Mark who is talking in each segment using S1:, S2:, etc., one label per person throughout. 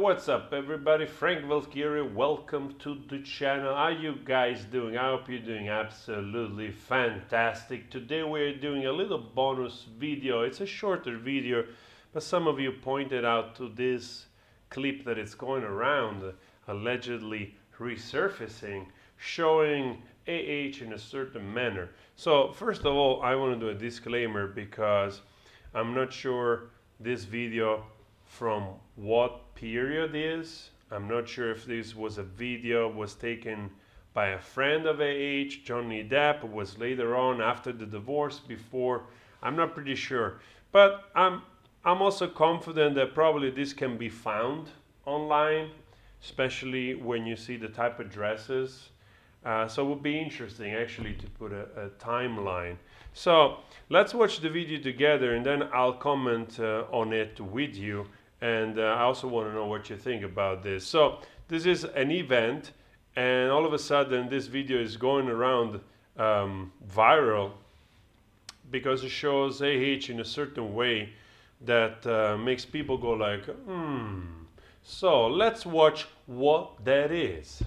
S1: what's up everybody? Frank Valkyrie, welcome to the channel. How you guys doing? I hope you're doing absolutely fantastic. Today we're doing a little bonus video. It's a shorter video, but some of you pointed out to this clip that it's going around, allegedly resurfacing, showing AH in a certain manner. So first of all, I want to do a disclaimer because I'm not sure this video from what period is. I'm not sure if this was a video was taken by a friend of AH, Johnny Depp, was later on after the divorce, before. I'm not pretty sure, but I'm also confident that probably this can be found online, especially when you see the type of dresses. So it would be interesting actually to put a timeline. So let's watch the video together and then I'll comment on it with you. And I also want to know what you think about this. So this is an event, and all of a sudden this video is going around viral because it shows AH in a certain way that makes people go like, So let's watch what that is.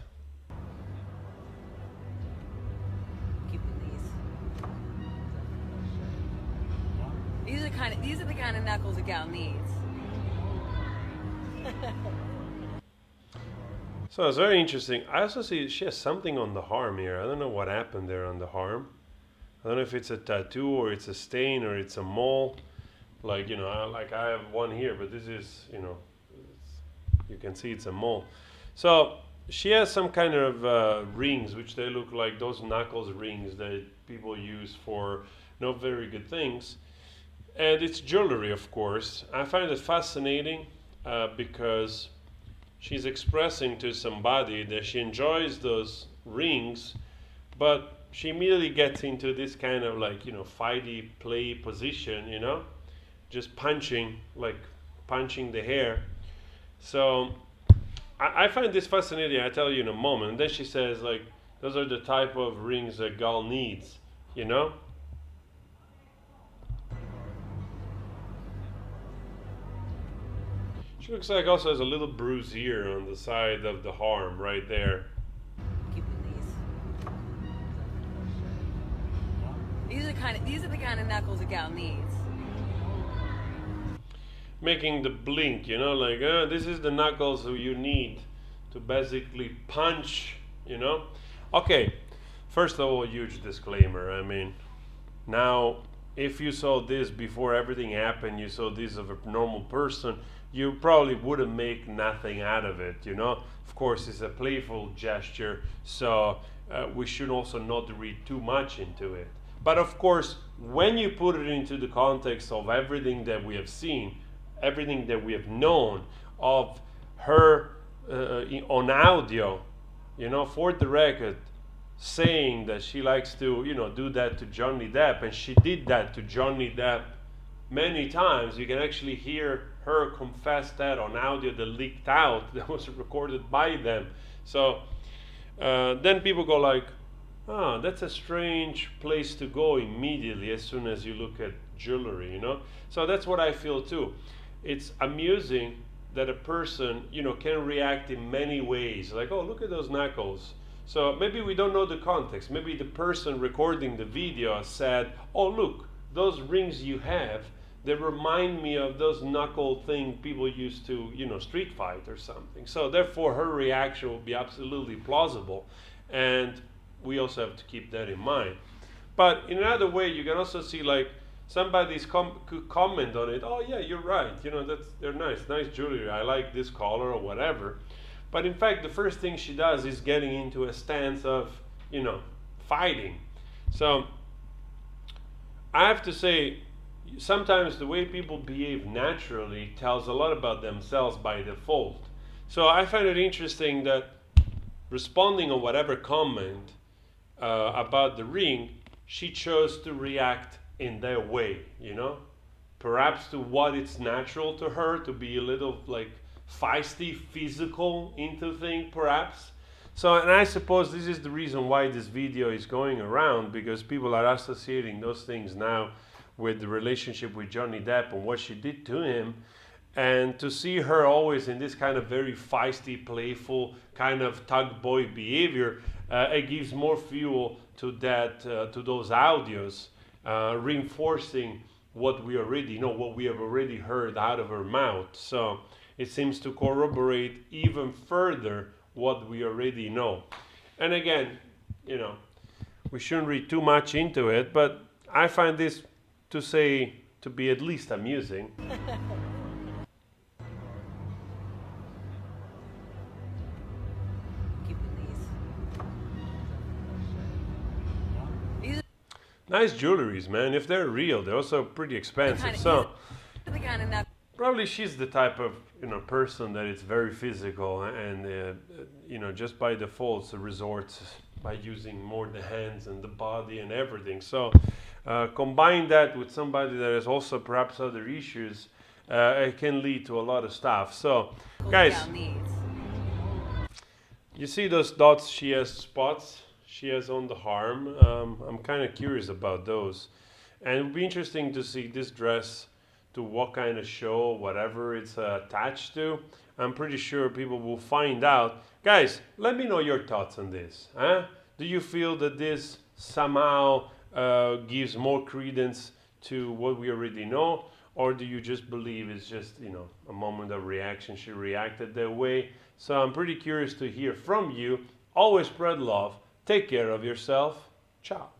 S2: These are the kind of knuckles a gal needs.
S1: So it's very interesting. I also see she has something on the arm here. I don't know what happened there on the arm. I don't know if it's a tattoo or it's a stain or it's a mole. Like, like I have one here, but this is, you can see it's a mole. So she has some kind of rings, which they look like those knuckles rings that people use for not very good things. And it's jewelry, of course. I find it fascinating because she's expressing to somebody that she enjoys those rings, but she immediately gets into this kind of like, fighty play position, just punching the hair. So I find this fascinating. I tell you in a moment. And then she says, like, those are the type of rings a girl needs, She looks like also has a little bruise here on the side of the arm right there.
S2: These are the kind of knuckles a gal needs.
S1: Making the blink, this is the knuckles you need to basically punch, Okay, first of all, huge disclaimer. I mean, now, if you saw this before everything happened, you saw this of a normal person, you probably wouldn't make nothing out of it, Of course, it's a playful gesture, so we should also not read too much into it. But of course, when you put it into the context of everything that we have seen, everything that we have known of her on audio, for the record, saying that she likes to, do that to Johnny Depp, and she did that to Johnny Depp many times. You can actually hear her confess that on audio that leaked out, that was recorded by them. So then people go like, that's a strange place to go immediately as soon as you look at jewelry, So that's what I feel too. It's amusing that a person, can react in many ways. Like, oh, look at those knuckles. So maybe we don't know the context. Maybe the person recording the video said, oh, look, those rings you have, they remind me of those knuckle thing people used to, street fight or something. So therefore, her reaction will be absolutely plausible. And we also have to keep that in mind. But in another way, you can also see like somebody's could comment on it. Oh yeah, you're right. They're nice jewelry. I like this color or whatever. But in fact, the first thing she does is getting into a stance of, fighting. So I have to say, sometimes the way people behave naturally tells a lot about themselves by default. So I find it interesting that responding on whatever comment about the ring, she chose to react in their way, perhaps to what it's natural to her, to be a little like feisty, physical into thing, perhaps. So, and I suppose this is the reason why this video is going around, because people are associating those things now with the relationship with Johnny Depp and what she did to him. And to see her always in this kind of very feisty, playful, kind of tug boy behavior, it gives more fuel to that, to those audios, reinforcing what we already know, what we have already heard out of her mouth. So it seems to corroborate even further what we already know. And again, we shouldn't read too much into it, but I find this to be at least amusing. Nice jewelries, man. If they're real, they're also pretty expensive. So probably she's the type of person that is very physical, and just by default resorts by using more the hands and the body and everything. So combine that with somebody that has also perhaps other issues, it can lead to a lot of stuff. So guys, you see those dots? She has spots she has on the arm. I'm kind of curious about those, and it would be interesting to see this dress to what kind of show, whatever it's attached to. I'm pretty sure people will find out. Guys, let me know your thoughts on this. Do you feel that this somehow gives more credence to what we already know, or do you just believe it's just a moment of reaction? She reacted that way. So I'm pretty curious to hear from you. Always spread love. Take care of yourself. Ciao.